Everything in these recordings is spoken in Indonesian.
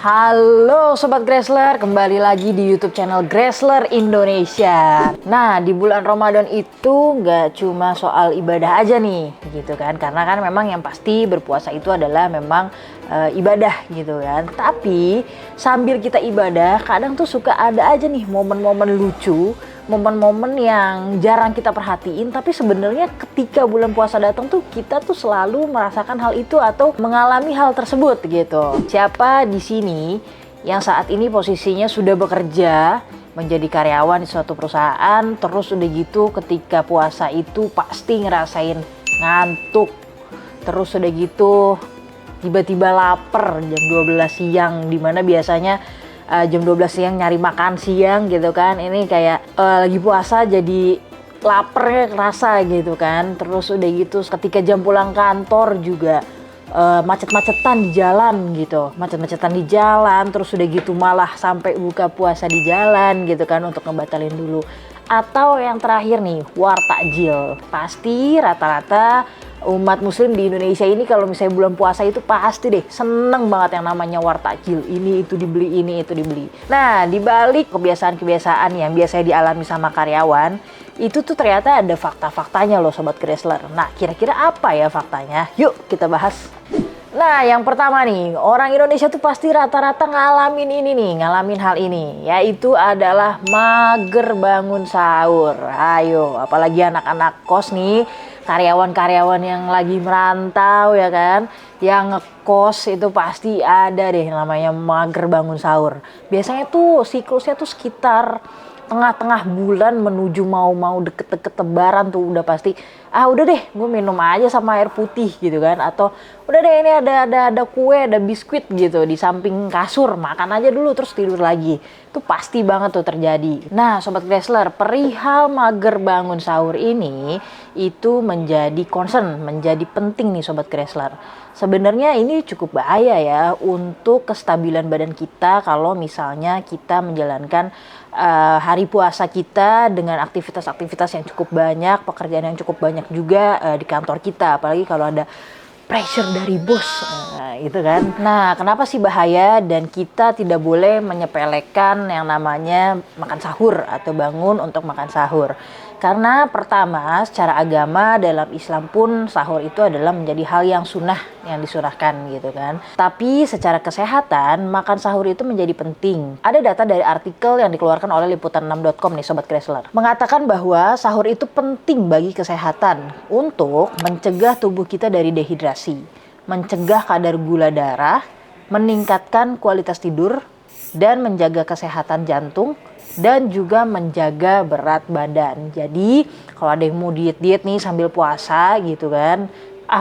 Halo Sobat Gresler, kembali lagi di YouTube channel Gresler Indonesia. Nah, di bulan Ramadan itu nggak cuma soal ibadah aja nih, gitu kan. Karena kan memang yang pasti berpuasa itu adalah memang ibadah gitu kan. Tapi sambil kita ibadah, kadang tuh suka ada aja nih momen-momen lucu, momen-momen yang jarang kita perhatiin, tapi sebenarnya ketika bulan puasa datang tuh kita tuh selalu merasakan hal itu atau mengalami hal tersebut gitu. Siapa di sini yang saat ini posisinya sudah bekerja menjadi karyawan di suatu perusahaan, terus udah gitu ketika puasa itu pasti ngerasain ngantuk, terus udah gitu tiba-tiba lapar jam 12 siang, dimana biasanya jam 12 siang nyari makan siang gitu kan. Ini kayak lagi puasa jadi lapernya kerasa gitu kan. Terus udah gitu ketika jam pulang kantor juga macet-macetan di jalan gitu. Macet-macetan di jalan, terus udah gitu malah sampai buka puasa di jalan gitu kan untuk ngebatalin dulu. Atau yang terakhir nih, war takjil. Pasti rata-rata umat muslim di Indonesia ini kalau misalnya bulan puasa itu pasti deh seneng banget yang namanya war takjil. Ini itu dibeli, ini itu dibeli. Nah, di balik kebiasaan-kebiasaan yang biasanya dialami sama karyawan, itu tuh ternyata ada fakta-faktanya loh Sobat Gresler. Nah, kira-kira apa ya faktanya? Yuk kita bahas. Nah, yang pertama nih, orang Indonesia tuh pasti rata-rata ngalamin ini nih, ngalamin hal ini, yaitu adalah mager bangun sahur. Ayo, apalagi anak-anak kos nih, karyawan-karyawan yang lagi merantau ya kan, yang ngekos itu pasti ada deh namanya mager bangun sahur. Biasanya tuh siklusnya tuh sekitar tengah-tengah bulan menuju mau deket-deket lebaran tuh udah pasti udah deh gue minum aja sama air putih gitu kan, atau udah deh ini ada kue, ada biskuit gitu di samping kasur, makan aja dulu terus tidur lagi. Itu pasti banget tuh terjadi. Nah Sobat Gresler, perihal mager bangun sahur ini itu menjadi concern, menjadi penting nih Sobat Gresler. Sebenarnya ini cukup bahaya ya untuk kestabilan badan kita kalau misalnya kita menjalankan hari puasa kita dengan aktivitas-aktivitas yang cukup banyak, pekerjaan yang cukup banyak juga di kantor kita, apalagi kalau ada pressure dari bos, gitu kan. Nah, kenapa sih bahaya dan kita tidak boleh menyepelekan yang namanya makan sahur atau bangun untuk makan sahur? Karena pertama, secara agama dalam Islam pun sahur itu adalah menjadi hal yang sunnah, yang disunahkan gitu kan. Tapi secara kesehatan, makan sahur itu menjadi penting. Ada data dari artikel yang dikeluarkan oleh liputan6.com nih Sobat Gresler, mengatakan bahwa sahur itu penting bagi kesehatan untuk mencegah tubuh kita dari dehidrasi, mencegah kadar gula darah, meningkatkan kualitas tidur, dan menjaga kesehatan jantung, dan juga menjaga berat badan. Jadi kalau ada yang mau diet-diet nih sambil puasa gitu kan,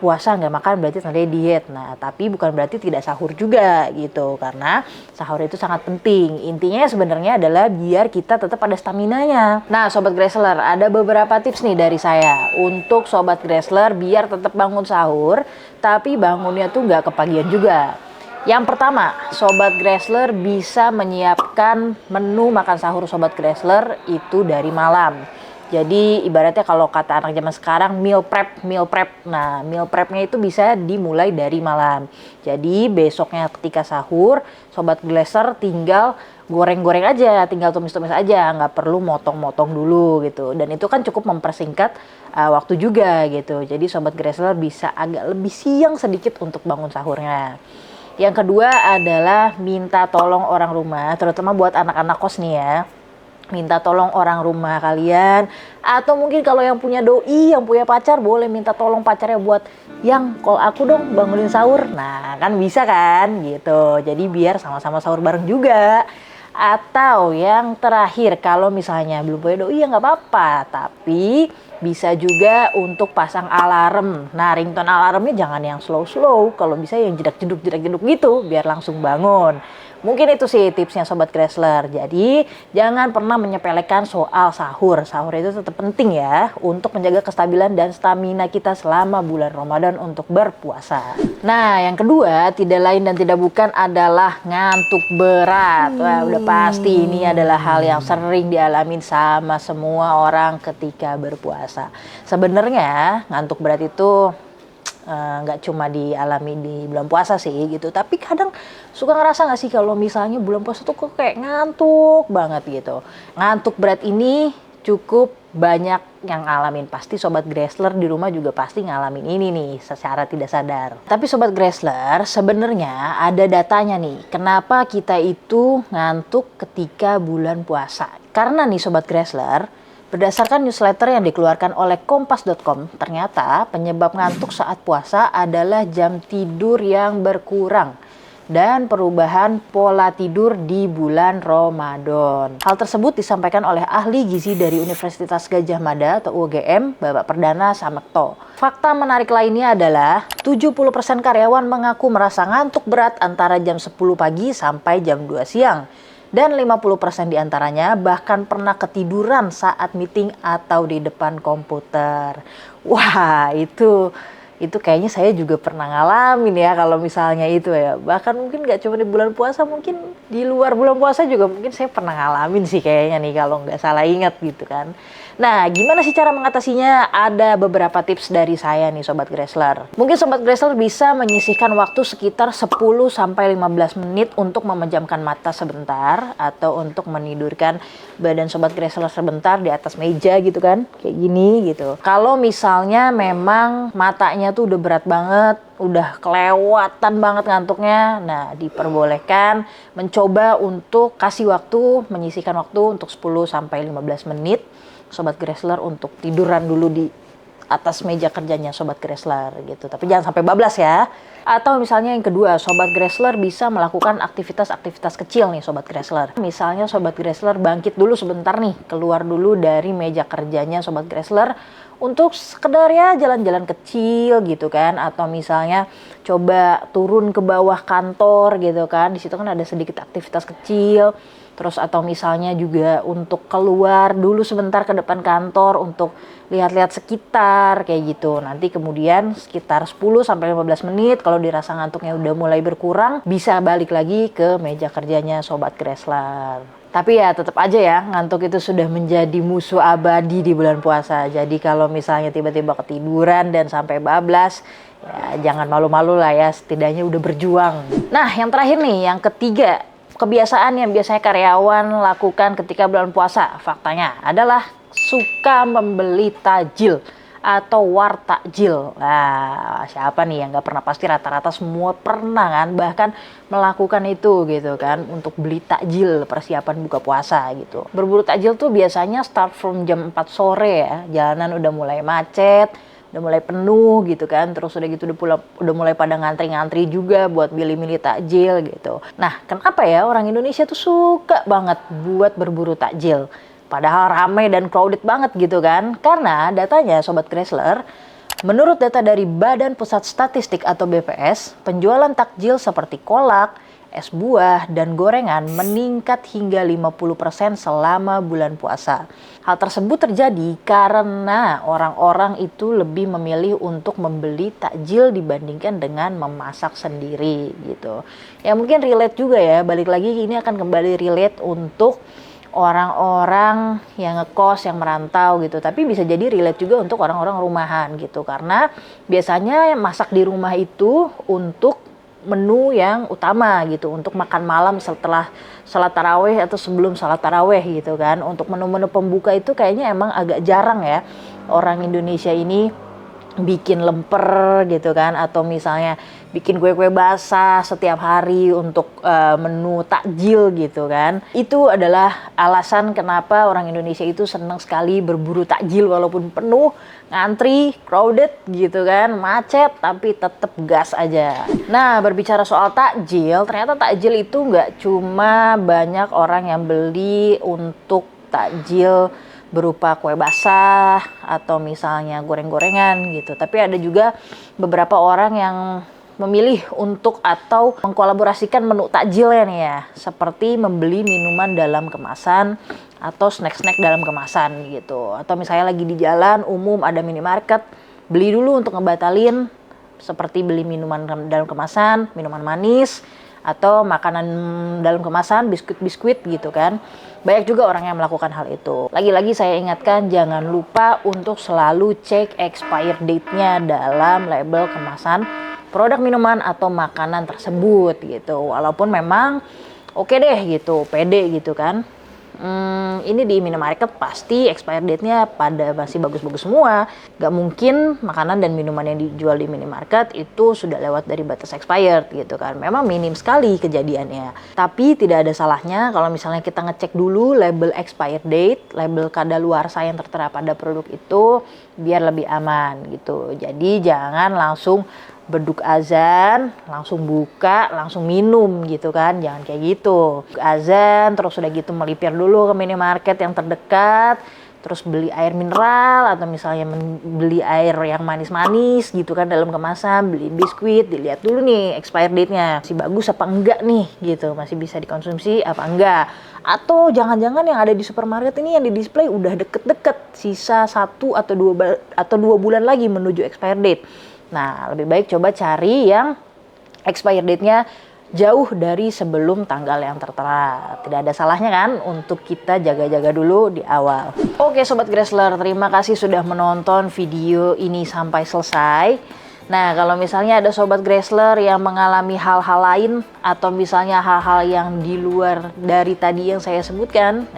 puasa nggak makan berarti tandanya diet. Nah tapi bukan berarti tidak sahur juga gitu, karena sahur itu sangat penting. Intinya sebenarnya adalah biar kita tetap ada staminanya. Nah Sobat Gresler, ada beberapa tips nih dari saya untuk Sobat Gresler biar tetap bangun sahur tapi bangunnya tuh nggak kepagian juga. Yang pertama, Sobat Gresler bisa menyiapkan menu makan sahur Sobat Gresler itu dari malam. Jadi ibaratnya kalau kata anak zaman sekarang meal prep. Nah, meal prepnya itu bisa dimulai dari malam. Jadi besoknya ketika sahur, Sobat Gresler tinggal goreng-goreng aja, tinggal tumis-tumis aja, nggak perlu motong-motong dulu gitu. Dan itu kan cukup mempersingkat waktu juga gitu. Jadi Sobat Gresler bisa agak lebih siang sedikit untuk bangun sahurnya. Yang kedua adalah minta tolong orang rumah, terutama buat anak-anak kos nih ya. Minta tolong orang rumah kalian, atau mungkin kalau yang punya doi, yang punya pacar, boleh minta tolong pacarnya buat yang call aku dong bangunin sahur. Nah kan bisa kan gitu, jadi biar sama-sama sahur bareng juga. Atau yang terakhir, kalau misalnya belum punya doi ya nggak apa-apa, tapi bisa juga untuk pasang alarm. Nah ringtone alarmnya jangan yang slow-slow, kalau bisa yang jedak-jeduk gitu biar langsung bangun. Mungkin itu sih tipsnya Sobat Gresler. Jadi jangan pernah menyepelekan soal sahur. Sahur itu tetap penting ya untuk menjaga kestabilan dan stamina kita selama bulan Ramadan untuk berpuasa. Nah yang kedua, tidak lain dan tidak bukan adalah ngantuk berat. Wah udah pasti ini adalah hal yang sering dialamin sama semua orang ketika berpuasa. Sebenarnya ngantuk berat itu nggak cuma dialami di bulan puasa sih gitu, tapi kadang suka ngerasa nggak sih kalau misalnya bulan puasa tuh kok kayak ngantuk banget gitu. Ngantuk berat ini cukup banyak yang ngalamin, pasti Sobat Gresler di rumah juga pasti ngalamin ini nih secara tidak sadar. Tapi Sobat Gresler, sebenarnya ada datanya nih, kenapa kita itu ngantuk ketika bulan puasa. Karena nih Sobat Gresler, berdasarkan newsletter yang dikeluarkan oleh Kompas.com, ternyata penyebab ngantuk saat puasa adalah jam tidur yang berkurang dan perubahan pola tidur di bulan Ramadan. Hal tersebut disampaikan oleh ahli gizi dari Universitas Gadjah Mada atau UGM, Bapak Perdana Samekto. Fakta menarik lainnya adalah 70% karyawan mengaku merasa ngantuk berat antara jam 10 pagi sampai jam 2 siang. Dan 50% diantaranya bahkan pernah ketiduran saat meeting atau di depan komputer. Wah, itu kayaknya saya juga pernah ngalamin ya kalau misalnya itu ya. Bahkan mungkin nggak cuma di bulan puasa, mungkin di luar bulan puasa juga mungkin saya pernah ngalamin sih kayaknya nih kalau nggak salah ingat gitu kan. Nah, gimana sih cara mengatasinya? Ada beberapa tips dari saya nih Sobat Gresler. Mungkin Sobat Gresler bisa menyisihkan waktu sekitar 10-15 menit untuk memejamkan mata sebentar atau untuk menidurkan badan Sobat Gresler sebentar di atas meja gitu kan. Kayak gini gitu. Kalau misalnya memang matanya tuh udah berat banget, udah kelewatan banget ngantuknya, nah diperbolehkan mencoba untuk kasih waktu, menyisihkan waktu untuk 10-15 menit Sobat Gresler untuk tiduran dulu di atas meja kerjanya Sobat Gresler gitu. Tapi jangan sampai bablas ya. Atau misalnya yang kedua, Sobat Gresler bisa melakukan aktivitas-aktivitas kecil nih Sobat Gresler. Misalnya Sobat Gresler bangkit dulu sebentar nih, keluar dulu dari meja kerjanya Sobat Gresler untuk sekedar ya jalan-jalan kecil gitu kan, atau misalnya coba turun ke bawah kantor gitu kan. Di situ kan ada sedikit aktivitas kecil. Terus atau misalnya juga untuk keluar dulu sebentar ke depan kantor untuk lihat-lihat sekitar kayak gitu. Nanti kemudian sekitar 10-15 menit kalau dirasa ngantuknya udah mulai berkurang, bisa balik lagi ke meja kerjanya Sobat Gresler. Tapi ya tetap aja ya, ngantuk itu sudah menjadi musuh abadi di bulan puasa. Jadi kalau misalnya tiba-tiba ketiduran dan sampai bablas, ya jangan malu-malu lah ya, setidaknya udah berjuang. Nah, yang terakhir nih, yang ketiga, kebiasaan yang biasanya karyawan lakukan ketika bulan puasa, faktanya adalah suka membeli takjil atau wartakjil. Nah, siapa nih yang nggak pernah? Pasti rata-rata semua pernah kan, bahkan melakukan itu gitu kan, untuk beli takjil persiapan buka puasa gitu. Berburu takjil tuh biasanya start from jam 4 sore ya, jalanan udah mulai macet, udah mulai penuh gitu kan, terus udah gitu udah mulai pada ngantri-ngantri juga buat milih-milih takjil gitu. Nah, kenapa ya orang Indonesia tuh suka banget buat berburu takjil? Padahal ramai dan crowded banget gitu kan. Karena datanya Sobat Gresler, menurut data dari Badan Pusat Statistik atau BPS, penjualan takjil seperti kolak, es buah, dan gorengan meningkat hingga 50% selama bulan puasa. Hal tersebut terjadi karena orang-orang itu lebih memilih untuk membeli takjil dibandingkan dengan memasak sendiri gitu. Ya mungkin relate juga ya, balik lagi ini akan kembali relate untuk orang-orang yang ngekos, yang merantau gitu. Tapi bisa jadi relate juga untuk orang-orang rumahan gitu. Karena biasanya masak di rumah itu untuk menu yang utama gitu, untuk makan malam setelah salat taraweh atau sebelum salat taraweh gitu kan. Untuk menu-menu pembuka itu kayaknya emang agak jarang ya orang Indonesia ini bikin lemper gitu kan, atau misalnya bikin kue-kue basah setiap hari untuk menu takjil gitu kan. Itu adalah alasan kenapa orang Indonesia itu senang sekali berburu takjil walaupun penuh, ngantri, crowded gitu kan, macet, tapi tetap gas aja. Nah, berbicara soal takjil, ternyata takjil itu nggak cuma banyak orang yang beli untuk takjil berupa kue basah atau misalnya goreng-gorengan gitu. Tapi ada juga beberapa orang yang memilih untuk atau mengkolaborasikan menu takjilnya nih ya, seperti membeli minuman dalam kemasan atau snack-snack dalam kemasan gitu. Atau misalnya lagi di jalan umum ada minimarket, beli dulu untuk ngebatalin, seperti beli minuman dalam kemasan, minuman manis, atau makanan dalam kemasan, biskuit-biskuit gitu kan. Banyak juga orang yang melakukan hal itu. Lagi-lagi saya ingatkan, jangan lupa untuk selalu cek expired date-nya dalam label kemasan produk minuman atau makanan tersebut gitu. Walaupun memang oke deh gitu, pede gitu kan. Ini di minimarket pasti expired date-nya pada masih bagus-bagus semua. Gak mungkin makanan dan minuman yang dijual di minimarket itu sudah lewat dari batas expired gitu kan. Memang minim sekali kejadiannya. Tapi tidak ada salahnya kalau misalnya kita ngecek dulu label expired date, label kadaluarsa yang tertera pada produk itu biar lebih aman gitu. Jadi jangan langsung beduk azan, langsung buka, langsung minum gitu kan. Jangan kayak gitu. Azan, terus udah gitu melipir dulu ke minimarket yang terdekat, terus beli air mineral atau misalnya beli air yang manis-manis gitu kan dalam kemasan, beli biskuit, dilihat dulu nih expired date-nya. Masih bagus apa enggak nih gitu, masih bisa dikonsumsi apa enggak. Atau jangan-jangan yang ada di supermarket ini yang di display udah deket-deket, sisa 1 atau 2 bulan lagi menuju expired date. Nah, lebih baik coba cari yang expired date-nya jauh dari sebelum tanggal yang tertera. Tidak ada salahnya kan untuk kita jaga-jaga dulu di awal. Oke Sobat Gressler, terima kasih sudah menonton video ini sampai selesai. Nah, kalau misalnya ada Sobat Gressler yang mengalami hal-hal lain atau misalnya hal-hal yang di luar dari tadi yang saya sebutkan,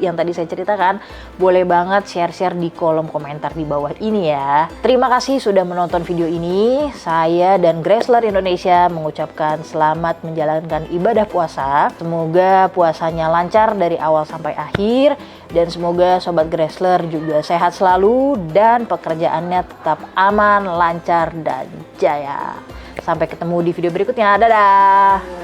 yang tadi saya ceritakan, boleh banget share-share di kolom komentar di bawah ini ya. Terima kasih sudah menonton video ini. Saya dan Gressler Indonesia mengucapkan selamat menjalankan ibadah puasa. Semoga puasanya lancar dari awal sampai akhir. Dan semoga Sobat Gressler juga sehat selalu dan pekerjaannya tetap aman, lancar, dan jaya. Sampai ketemu di video berikutnya. Dadah!